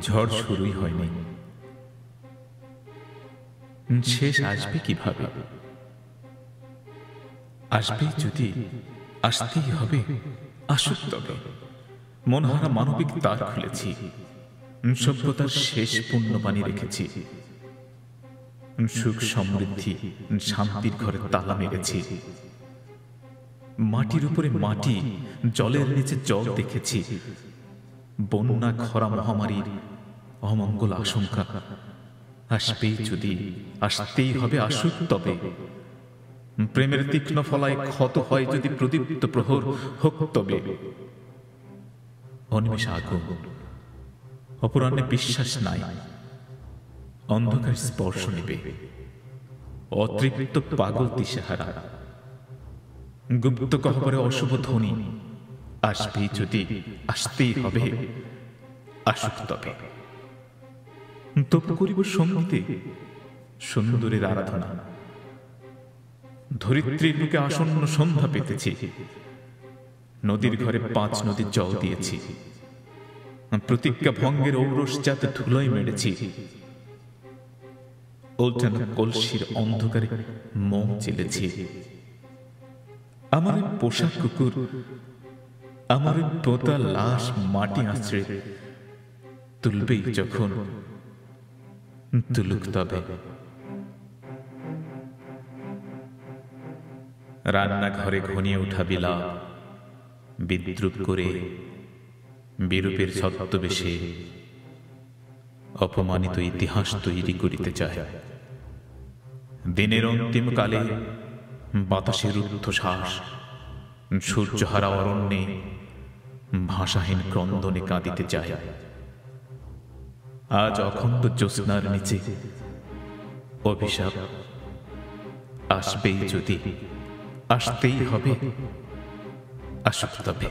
ঝড় শুরুই হয়নি, শেষ আসবে কিভাবে? আসবে যদি, আসতেই হবে, আসুক তবে। মনহারা মানবিক দ্বার খুলেছি, সভ্যতার শেষ পুণ্যবাণী রেখেছি। সুখ সমৃদ্ধি শান্তির ঘরে তালা মেরেছি। মাটির উপরে মাটি, জলের নিচে জল দেখেছি। বন্যা, খরা, মহামারীর অমঙ্গল আশঙ্কা আসবেই যদি, আসতেই হবে, আসুক তবে। প্রেমের তীক্ষ্ণ ফলায় ক্ষত হয় যদি, প্রদীপ্ত প্রহর হোক তবে। অনিমেষ আগুন, অপরাহ্নে বিশ্বাস নাই, অন্ধকার স্পর্শ নেবে। অতৃপ্ত পাগল দিশেহারা, গুপ্ত গহ্বরে অশুভ ধ্বনি আসবেই যদি, আসতেই হবে, আসুক তবে। তবু করিব সঙ্গীতে সুন্দরের আরাধনা। ধরিত্রীর বুকে আসন্ন সন্ধ্যা পেতেছি। নদীর ঘরে 5 নদীর জল দিয়েছি। প্রতিজ্ঞা ভঙ্গের ঔরস যাতে ধুলোয় মেরেছি। উল্টানো কলসির অন্ধকারে মোম জেলেছি। আমার পোষা কুকুর, আমার পোতা লাশ মাটি আঁচড়ে তুলবেই যখন, তুলুক তবে। রান্নাঘরে ঘনিয়ে উঠা বিলাপ বিদ্রুপ করে বিরূপের ছদ্মবেশে অপমানিত ইতিহাস তৈরি করিতে চায়। দিনের অন্তিম কালে বাতাসের রুদ্ধশ্বাস সূর্যহারা অরণ্যে ভাষাহীন ক্রন্দনে কাঁদিতে চায়। আজ অখণ্ড জ্যোৎস্নার নিচে অভিশাপ আসবেই যদি, আসতেই হবে, আসুক তবে।